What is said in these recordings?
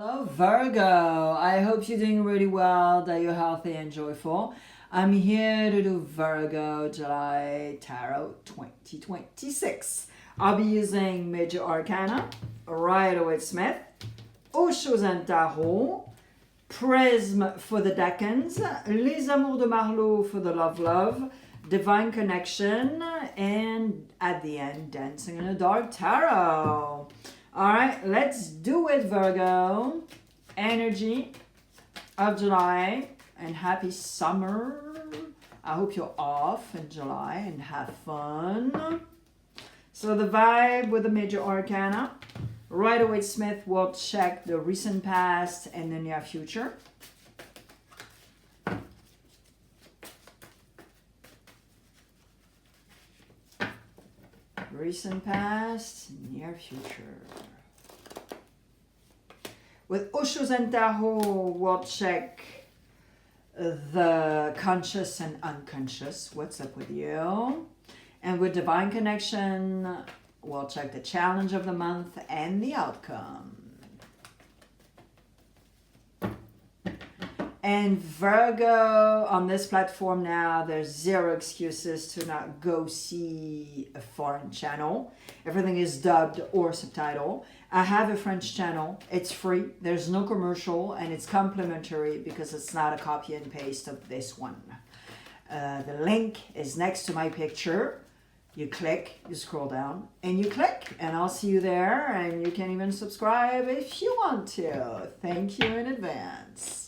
Hello Virgo, I hope you're doing really well, that you're healthy and joyful. I'm here to do Virgo July Tarot 2026. I'll be using Major Arcana, Rider-Waite, Osho and Tarot, Prism for the Decans, Les Amours de Marlowe for the Love, Divine Connection, and at the end, Dancing in the Dark Tarot. All right, let's do it, Virgo. Energy of July and happy summer. I hope you're off in July and have fun. So the vibe with the Major Arcana. Rider-Waite will check the recent past and the near future. Recent past, near future. With Osho and Tarot, we'll check the conscious and unconscious. What's up with you? And with Divine Connection, we'll check the challenge of the month and the outcome. And Virgo, on this platform now, there's zero excuses to not go see a foreign channel. Everything is dubbed or subtitled. I have a French channel. It's free. There's no commercial, and it's complimentary because it's not a copy and paste of this one. The link is next to my picture. You click, you scroll down, and you click, and I'll see you there, and you can even subscribe if you want to. Thank you in advance.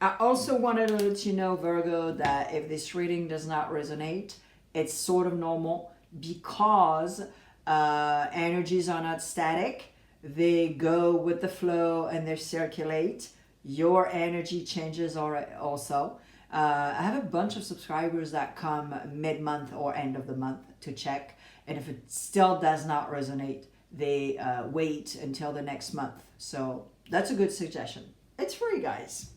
I also wanted to let you know, Virgo, that if this reading does not resonate, it's sort of normal because energies are not static. They go with the flow and they circulate. Your energy changes also. I have a bunch of subscribers that come mid-month or end of the month to check. And if it still does not resonate, they wait until the next month. So that's a good suggestion. It's free, guys.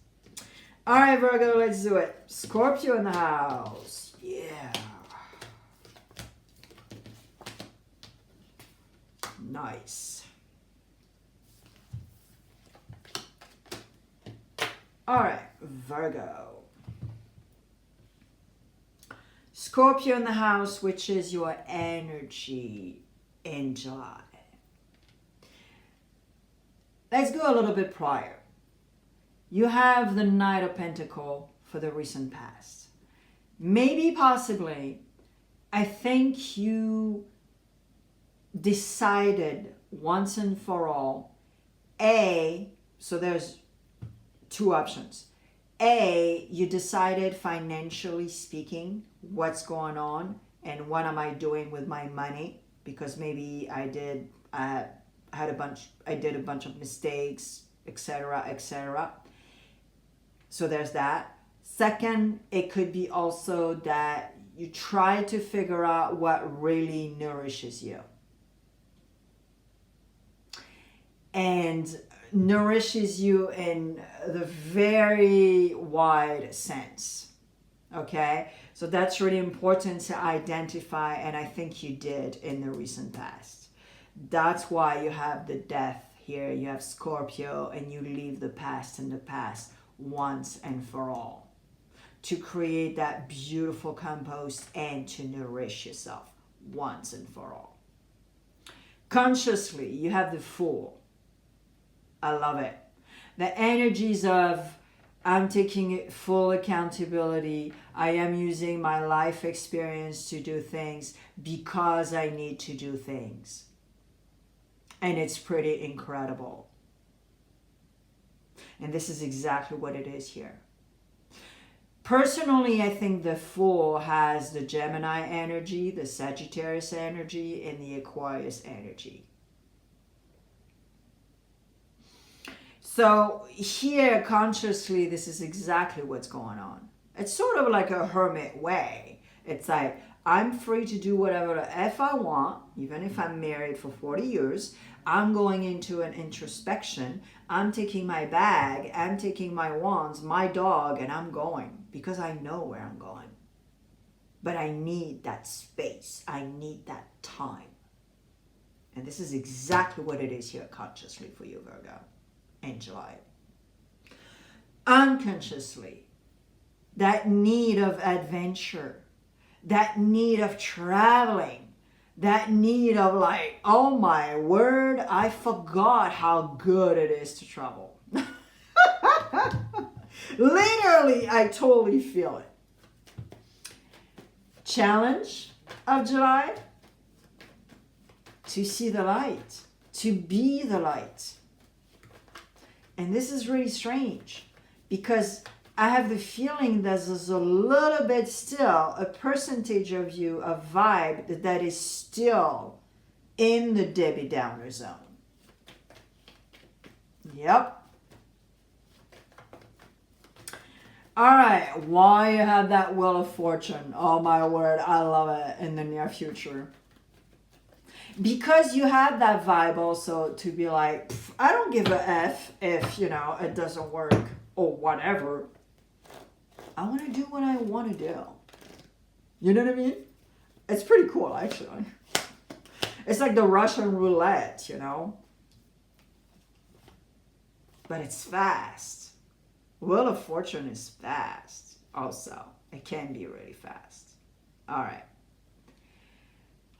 All right, Virgo, let's do it. Scorpio in the house. Yeah. Nice. All right, Virgo. Scorpio in the house, which is your energy in July. Let's go a little bit prior. You have the Knight of Pentacles for the recent past. Maybe, possibly, I think you decided once and for all, so there's two options. You decided financially speaking what's going on and what am I doing with my money, because maybe I did a bunch of mistakes, etc., etc. So there's that. Second, it could be also that you try to figure out what really nourishes you. And nourishes you in the very wide sense. Okay? So that's really important to identify, and I think you did in the recent past. That's why you have the Death here. You have Scorpio, and you leave the past in the past once and for all, to create that beautiful compost and to nourish yourself once and for all. Consciously, you have the Fool. I love it. The energies of I'm taking full accountability. I am using my life experience to do things because I need to do things. And it's pretty incredible. And this is exactly what it is here. Personally, I think the Fool has the Gemini energy, the Sagittarius energy, and the Aquarius energy. So here, consciously, this is exactly what's going on. It's sort of like a hermit way. It's like, I'm free to do whatever the F I want, even if I'm married for 40 years. I'm going into an introspection. I'm taking my bag, I'm taking my wands, my dog, and I'm going because I know where I'm going. But I need that space. I need that time. And this is exactly what it is here consciously for you, Virgo, in July. Unconsciously, that need of adventure, that need of traveling, that need of like, oh my word, I forgot how good it is to travel. Literally, I totally feel it. Challenge of July, to see the light, to be the light. And this is really strange because I have the feeling that there's a little bit still, a percentage of you, a vibe that is still in the Debbie Downer zone. Yep. All right, why you have that Wheel of Fortune? Oh my word, I love it in the near future. Because you have that vibe also to be like, I don't give a F if, it doesn't work or whatever. I want to do what I want to do. You know what I mean? It's pretty cool, actually. It's like the Russian roulette, But it's fast. Wheel of Fortune is fast also. It can be really fast. All right.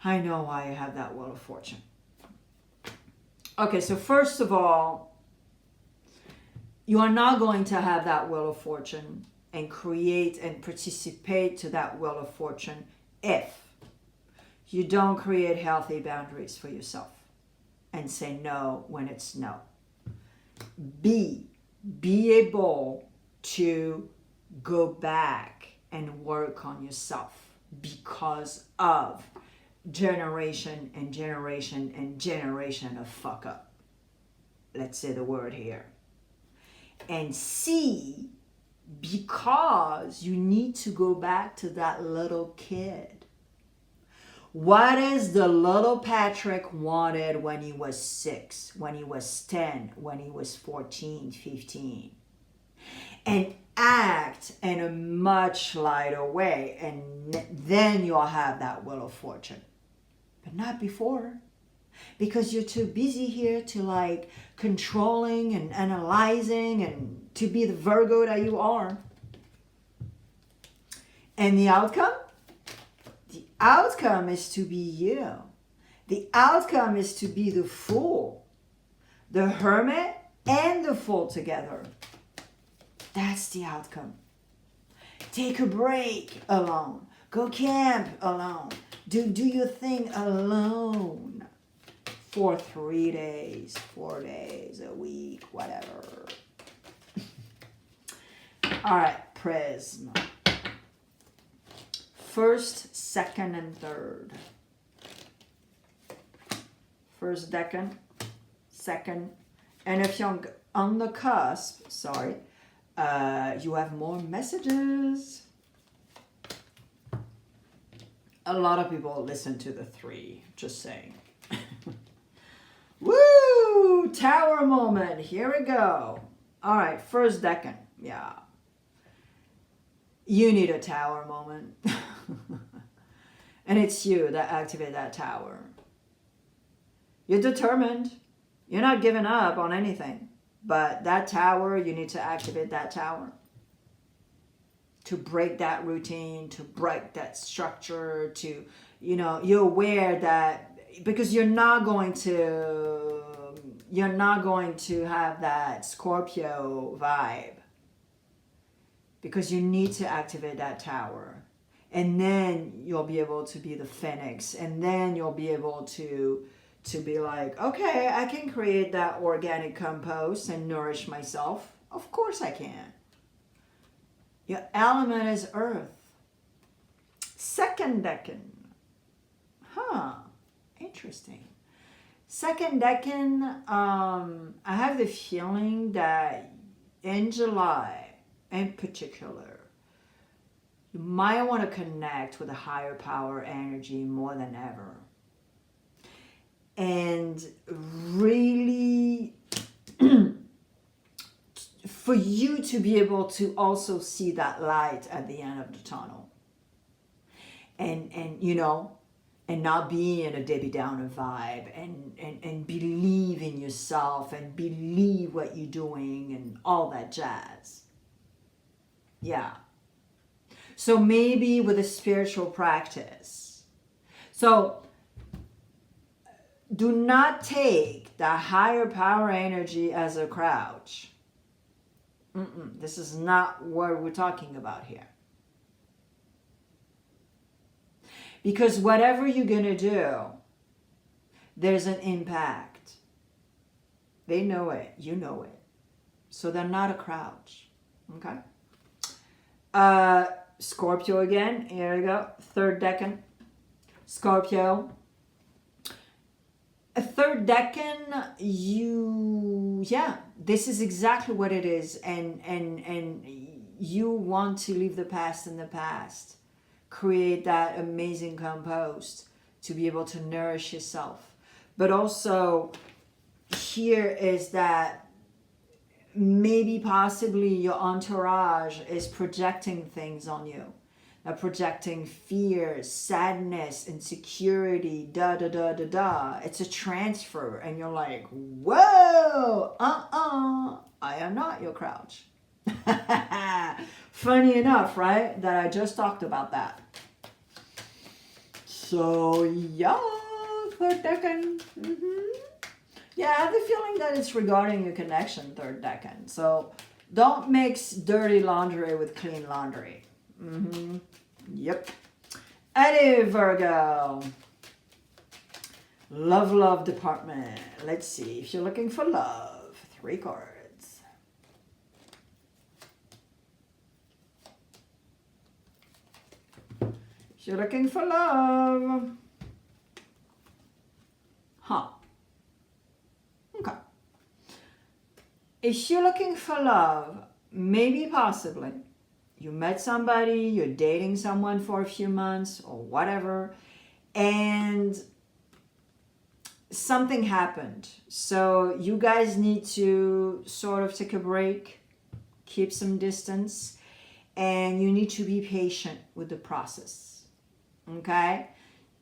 I know why you have that Wheel of Fortune. Okay, so first of all, you are not going to have that Wheel of Fortune and create and participate to that Wheel of Fortune if you don't create healthy boundaries for yourself and say no when it's no. Be able to go back and work on yourself because of generation and generation and generation of fuck up. Let's say the word here. And C, because you need to go back to that little kid. What is the little Patrick wanted when he was 6, when he was 10, when he was 14, 15? And act in a much lighter way, and then you'll have that Wheel of Fortune. But not before. Because you're too busy here to like controlling and analyzing and to be the Virgo that you are. And the outcome? The outcome is to be you. The outcome is to be the Fool, the Hermit, and the Fool together. That's the outcome. Take a break alone. Go camp alone. Do your thing alone for 3 days, 4 days, a week, whatever. All right, Prism. First, second, and third. First decan, second, and if you're on the cusp, sorry, you have more messages. A lot of people listen to the 3, just saying. Woo! Tower moment. Here we go. All right, first decan. Yeah. You need a tower moment. And it's you that activate that tower. You're determined. You're not giving up on anything. But that tower, you need to activate that tower. To break that routine, to break that structure, to, you're aware that, because you're not going to have that Scorpio vibe. Because you need to activate that tower. And then you'll be able to be the Phoenix. And then you'll be able to be like, okay, I can create that organic compost and nourish myself. Of course I can. Your element is earth. Second decan. Interesting. Second decan, I have the feeling that in July, in particular, you might want to connect with a higher power energy more than ever. And really for you to be able to also see that light at the end of the tunnel. And and not be in a Debbie Downer vibe, and believe in yourself and believe what you're doing and all that jazz. Yeah. So maybe with a spiritual practice. So do not take the higher power energy as a crouch. This is not what we're talking about here. Because whatever you're going to do, there's an impact. They know it. You know it. So they're not a crouch. Okay? Scorpio again. Here we go. Third decan. Scorpio. A third decan, this is exactly what it is. And you want to leave the past in the past. Create that amazing compost to be able to nourish yourself. But also, here is that maybe possibly your entourage is projecting things on you. They're projecting fear, sadness, insecurity, It's a transfer. And you're like, whoa, I am not your crouch. Funny enough, right? That I just talked about that. So, yeah, third decan. Yeah, I have the feeling that it's regarding your connection, third decan. So, don't mix dirty laundry with clean laundry. Yep. Eddie, Virgo. Love department. Let's see if you're looking for love. 3 cards. If you're looking for love. Okay. If you're looking for love, maybe possibly, you met somebody, you're dating someone for a few months or whatever, and something happened. So you guys need to sort of take a break, keep some distance, and you need to be patient with the process. Okay?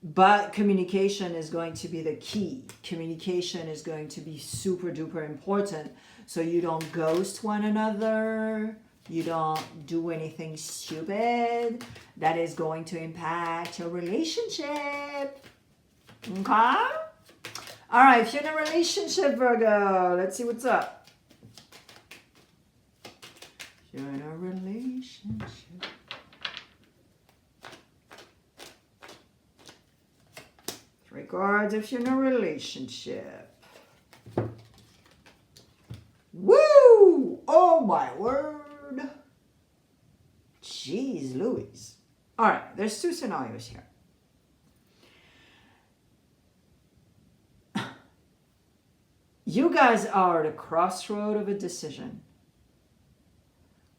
But communication is going to be the key. Communication is going to be super duper important. So you don't ghost one another. You don't do anything stupid that is going to impact your relationship. Okay? All right, if you're in a relationship, Virgo, let's see what's up. If you're in a relationship. Three cards if you're in a relationship. Woo! Oh my word. Jeez Louise. All right, there's 2 scenarios here. You guys are at a crossroad of a decision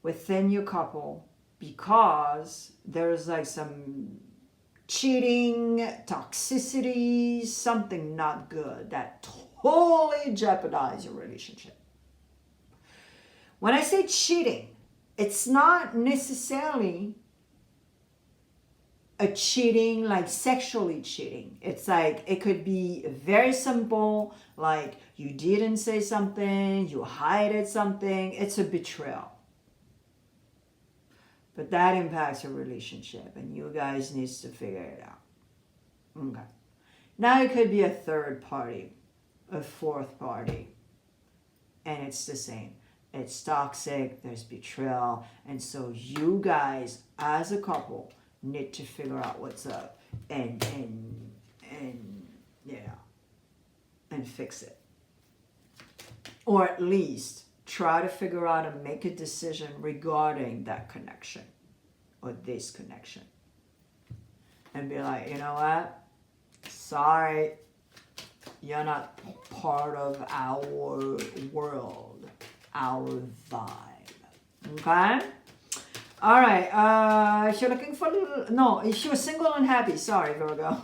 within your couple because there's like some cheating, toxicity, something not good that totally jeopardizes your relationship. When I say cheating, it's not necessarily a cheating, like sexually cheating. It's like, it could be very simple, like you didn't say something, you hid something. It's a betrayal. But that impacts your relationship, and you guys need to figure it out. Okay. Now it could be a third party, a fourth party, and it's the same. It's toxic, there's betrayal, and so you guys, as a couple, need to figure out what's up and fix it. Or at least try to figure out and make a decision regarding that connection or this connection. And be like, you know what? Sorry, you're not part of our world, our vibe. Okay? All right. If you're looking for... No, if you're single and happy. Sorry, Virgo.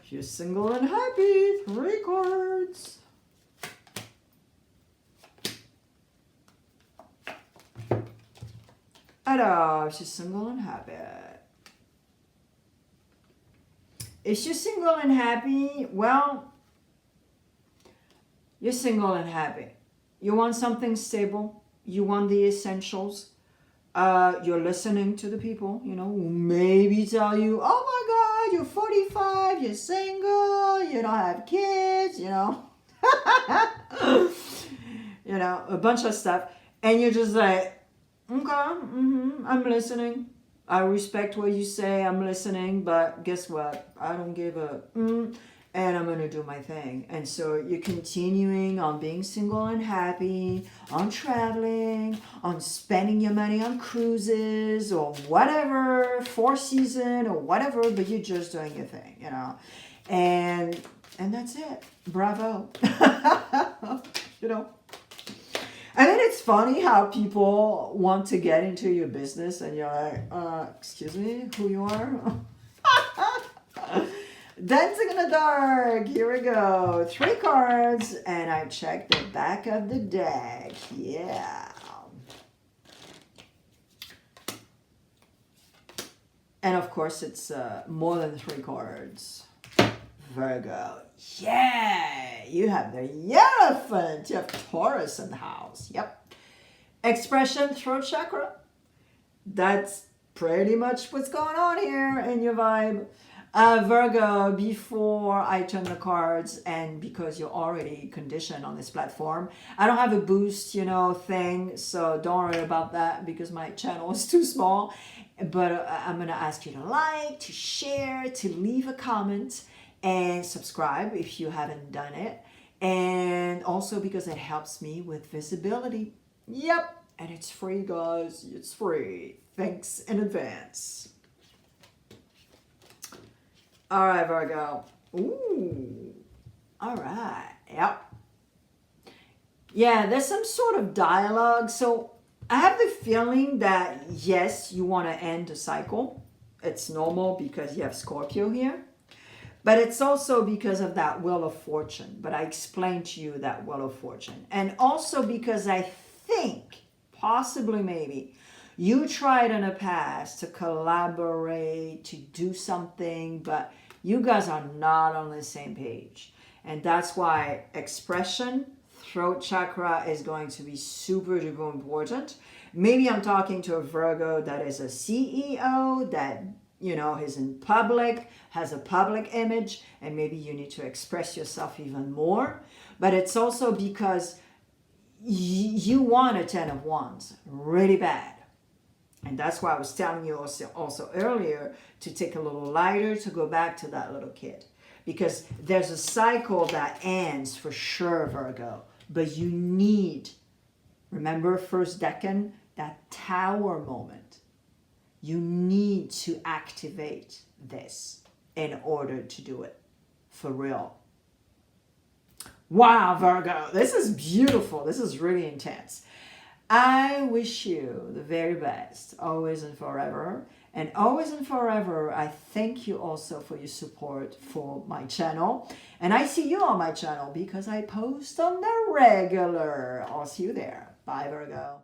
If you're single and happy, 3 cards. If you're single and happy. If you're single and happy, well, you're single and happy. You want something stable. You want the essentials. You're listening to the people, you know, who maybe tell you, oh my God, you're 45, you're single, you don't have kids, you know. You know, a bunch of stuff. And you're just like, okay, I'm listening. I respect what you say, I'm listening, but guess what? I don't give a and I'm gonna do my thing. And so you're continuing on being single and happy, on traveling, on spending your money on cruises or whatever, Four Seasons or whatever, but you're just doing your thing, you know. And that's it. Bravo. You know. I mean, it's funny how people want to get into your business and you're like, excuse me, who you are? Dancing in the dark. Here we go. 3 cards, and I check the back of the deck. Yeah. And of course, it's more than 3 cards. Virgo. Yeah. You have the elephant. You have Taurus in the house. Yep. Expression, throat chakra. That's pretty much what's going on here in your vibe. Virgo, before I turn the cards, and because you're already conditioned on this platform, I don't have a boost, you know, thing, so don't worry about that because my channel is too small. But I'm going to ask you to like, to share, to leave a comment, and subscribe if you haven't done it. And also because it helps me with visibility. Yep, and it's free, guys. It's free. Thanks in advance. All right, Virgo. Ooh. All right. Yep. Yeah, there's some sort of dialogue. So I have the feeling that, yes, you want to end the cycle. It's normal because you have Scorpio here. But it's also because of that Wheel of Fortune. But I explained to you that Wheel of Fortune. And also because I think, possibly maybe, you tried in the past to collaborate, to do something, but you guys are not on the same page. And that's why expression, throat chakra is going to be super duper important. Maybe I'm talking to a Virgo that is a CEO, that, you know, is in public, has a public image, and maybe you need to express yourself even more. But it's also because you want a 10 of Wands really bad. And that's why I was telling you also earlier to take a little lighter, to go back to that little kid. Because there's a cycle that ends for sure, Virgo. But you need, remember first decan, that tower moment. You need to activate this in order to do it for real. Wow, Virgo, this is beautiful. This is really intense. I wish you the very best, always and forever. And always and forever, I thank you also for your support for my channel. And I see you on my channel because I post on the regular. I'll see you there. Bye, Virgo.